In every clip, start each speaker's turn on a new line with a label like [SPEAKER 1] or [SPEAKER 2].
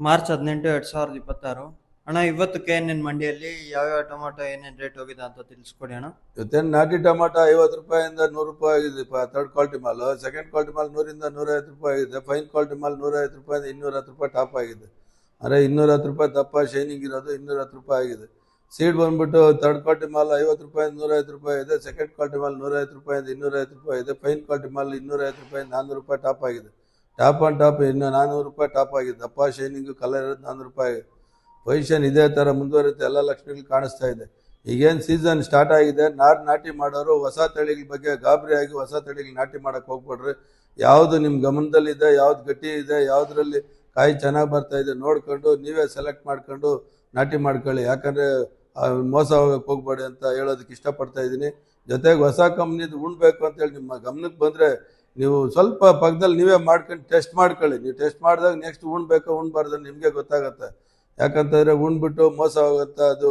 [SPEAKER 1] March 18, 2026 ಅಣ್ಣ. ಇವತ್ತು KNN ಮಂಡಿಯಲ್ಲಿ ಯಾವ್ಯಾವ ಟೊಮಾಟೊ ಏನೇನು ರೇಟ್ ಹೋಗಿದೆ ಅಂತ ತಿಳಿಸ್ಕೊಡಿ ಅಣ್ಣ.
[SPEAKER 2] ಇವತ್ತೇನು ನಾಟಿ ಟೊಮಾಟೊ 50 ರೂಪಾಯಿಂದ 100 ರೂಪಾಯಿ ಆಗಿದೆ. ಥರ್ಡ್ ಕ್ವಾಲಿಟಿ ಮಾಲ್. ಸೆಕೆಂಡ್ ಕ್ವಾಲಿಟಿ ಮಾಲ್ 100ರಿಂದ 150 ರೂಪಾಯಿ ಆಗಿದೆ. ಫೈನ್ ಕ್ವಾಲಿಟಿ ಮಾಲ್ 150 ರೂಪಾಯಿಂದ 210 ರೂಪಾಯಿ ಟಾಪ್ ಆಗಿದೆ. ಅಂದರೆ 210 ರೂಪಾಯಿ ದಪ್ಪ ಶೈನಿಂಗ್ ಇರೋದು 210 ರೂಪಾಯಿ ಆಗಿದೆ. ಸೀಡ್ ಬಂದ್ಬಿಟ್ಟು ಥರ್ಡ್ ಕ್ವಾಲಿಟಿ ಮಾಲ್ 50 ರೂಪಾಯಿಂದ 150 ರೂಪಾಯಿ ಇದೆ. ಸೆಕೆಂಡ್ ಕ್ವಾಲಿಟಿ ಮಾಲ್ 150 ರೂಪಾಯಿಂದ 250 ರೂಪಾಯಿ ಇದೆ. ಫೈನ್ ಕ್ವಾಲಿಟಿ ಮಾಲ್ 250 ರೂಪಾಯಿಂದ 400 ರೂಪಾಯಿ ಟಾಪ್ ಆಗಿದೆ. ಟಾಪ್ ಆನ್ ಟಾಪ್ ಇನ್ನು 400 ರೂಪಾಯಿ ಟಾಪ್ ಆಗಿದೆ. ದಪ್ಪ ಶೈನಿಂಗು ಕಲರ್ ಇರೋದು 400 ರೂಪಾಯಿ ಆಗಿದೆ. ಪೊಸಿಷನ್ ಇದೇ ಥರ ಮುಂದುವರಿಯುತ್ತೆ. ಎಲ್ಲ ಲಕ್ಷಣಗಳು ಕಾಣಿಸ್ತಾ ಇದೆ. ಈಗೇನು ಸೀಸನ್ ಸ್ಟಾರ್ಟ್ ಆಗಿದೆ, ನಾಟಿ ಮಾಡೋರು ಹೊಸ ತಳಿಗಳ ಬಗ್ಗೆ ಗಾಬರಿ ಆಗಿ ಹೊಸ ತಳಿಗಳು ನಾಟಿ ಮಾಡೋಕ್ಕೆ ಹೋಗ್ಬಿಡ್ರಿ. ಯಾವುದು ನಿಮ್ಮ ಗಮನದಲ್ಲಿದೆ, ಯಾವ್ದು ಗಟ್ಟಿ ಇದೆ, ಯಾವುದ್ರಲ್ಲಿ ಕಾಯಿ ಚೆನ್ನಾಗಿ ಬರ್ತಾ ಇದೆ ನೋಡ್ಕೊಂಡು ನೀವೇ ಸೆಲೆಕ್ಟ್ ಮಾಡ್ಕೊಂಡು ನಾಟಿ ಮಾಡ್ಕೊಳ್ಳಿ. ಯಾಕಂದರೆ ಮೋಸ ಹೋಗಕ್ಕೆ ಹೋಗ್ಬೇಡಿ ಅಂತ ಹೇಳೋದಕ್ಕೆ ಇಷ್ಟಪಡ್ತಾ ಇದ್ದೀನಿ. ಜೊತೆಗೆ ಹೊಸ ಕಂಪ್ನಿದು ಉಣ್ಬೇಕು ಅಂತೇಳಿ ನಿಮ್ಮ ಗಮನಕ್ಕೆ ಬಂದರೆ ನೀವು ಸ್ವಲ್ಪ ಪಕ್ಕದಲ್ಲಿ ನೀವೇ ಮಾಡ್ಕೊಂಡು ಟೆಸ್ಟ್ ಮಾಡ್ಕೊಳ್ಳಿ. ನೀವು ಟೆಸ್ಟ್ ಮಾಡಿದಾಗ ನೆಕ್ಸ್ಟ್ ಉಣ್ಬೇಕೋ ಉಣ್ಬಾರ್ದು ನಿಮಗೆ ಗೊತ್ತಾಗುತ್ತೆ. ಯಾಕಂತಂದರೆ ಉಣ್ಬಿಟ್ಟು ಮೋಸ ಹೋಗುತ್ತೆ, ಅದು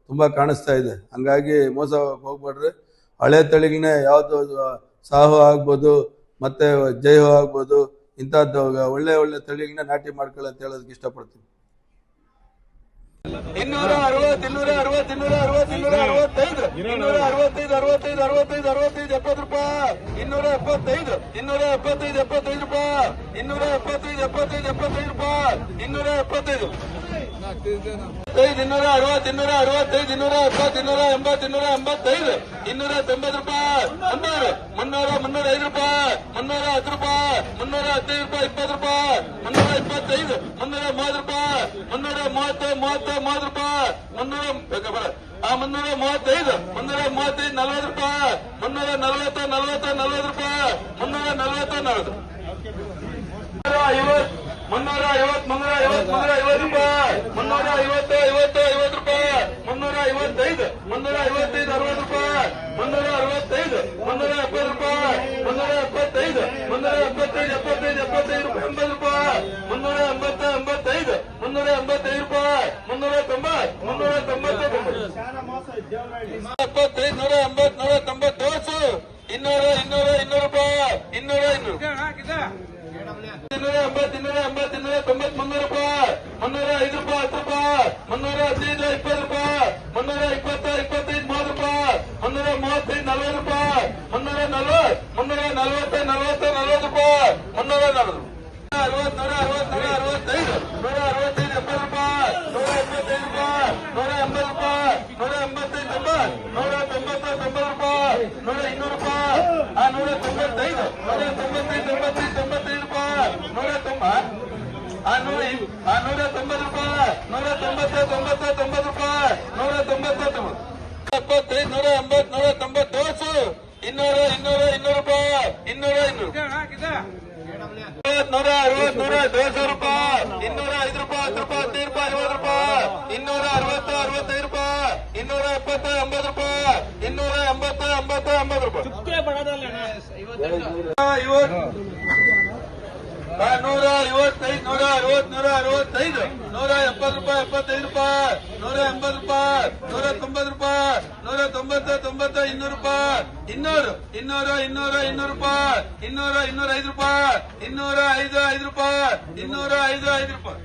[SPEAKER 2] ತುಂಬ ಕಾಣಿಸ್ತಾ ಇದೆ. ಹಂಗಾಗಿ ಮೋಸ ಹೋಗ್ಬೇಡ್ರಿ. ಹಳೆ ತಳಿಗಳನ್ನೇ ಯಾವುದು ಸಾಹು ಆಗ್ಬೋದು ಮತ್ತು ಜೈಹೋ ಆಗ್ಬೋದು, ಇಂಥದ್ದು ಒಳ್ಳೆ ಒಳ್ಳೆ ತಳಿಗಳನ್ನ ನಾಟಿ ಮಾಡ್ಕೊಳ್ಳಿ ಅಂತ ಹೇಳೋದಕ್ಕೆ ಇಷ್ಟಪಡ್ತೀನಿ.
[SPEAKER 3] 260, 260, 260, 265, 265, 65, 65, 70 ರೂಪಾಯಿ. 275, 275, 75 ರೂಪಾಯಿ. 275, 75, 75 ರೂಪಾಯಿ. 275, 260, 265, 270, 280, 285, 290 ರೂಪಾಯಿ. 300, 305 ರೂಪಾಯಿ. 310 ರೂಪಾಯಿ. 315 ರೂಪಾಯಿ. 20 ರೂಪಾಯಿ. 325, 330 ರೂಪಾಯಿ. 330, 30 ರೂಪಾಯಿ. 335, 335, 40 ರೂಪಾಯಿ. 340, 40, 40 ರೂಪಾಯಿ. 340, 40. 350, 350 ರೂಪಾಯಿ. 350, 50, 50 ರೂಪಾಯಿ. 355, 355, 60 ರೂಪಾಯಿ. 365, 370 ರೂಪಾಯಿ. 375, 375, 75, 75 ರೂಪಾಯಿ. 80 ರೂಪಾಯಿ. 380, 85, 385 ರೂಪಾಯಿ. 390, 390, 180, 180, 200, 200, 200 ರೂಪಾಯಿ. 200, 280, 280, 290, 300 ರೂಪಾಯಿ. 305 ರೂಪಾಯಿ. 10 ರೂಪಾಯಿ. 315, 20 ರೂಪಾಯಿ. 320, 25, 30 ರೂಪಾಯಿ. 335, 40 ರೂಪಾಯಿ. 340, 340, 40, 40 ರೂಪಾಯಿ. 340, 160, 165, 165, 70 ರೂಪಾಯಿ. 175 ರೂಪಾಯಿ. 180 ರೂಪಾಯಿ. 185, 90, 190, 90 ರೂಪಾಯಿ. 200 ರೂಪಾಯಿ. 195, 195, 95 ರೂಪಾಯಿ. 190, 190 ರೂಪಾಯಿ. 190, 90, 90 ರೂಪಾಯಿ. 190, 75, 180, 190, 200, 200, 200 ರೂಪಾಯಿ. 200, 160, 200 ರೂಪಾಯಿ. 205 ರೂಪಾಯಿ. 10 ರೂಪಾಯಿ. 15 ರೂಪಾಯಿ. 20 ರೂಪಾಯಿ. 260, 65 ರೂಪಾಯಿ. 270, 80 ರೂಪಾಯಿ. 280, 80, 80 ರೂಪಾಯಿ. 155, 160, 165, 170 ರೂಪಾಯಿ. 180 ರೂಪಾಯಿ. 180 ರೂಪಾಯಿ. 190, 90, 200 ರೂಪಾಯಿ. 200, 200, 200 ರೂಪಾಯಿ. 200, 205 ರೂಪಾಯಿ. 205, 5 ರೂಪಾಯಿ. 205, 5 ರೂಪಾಯಿ.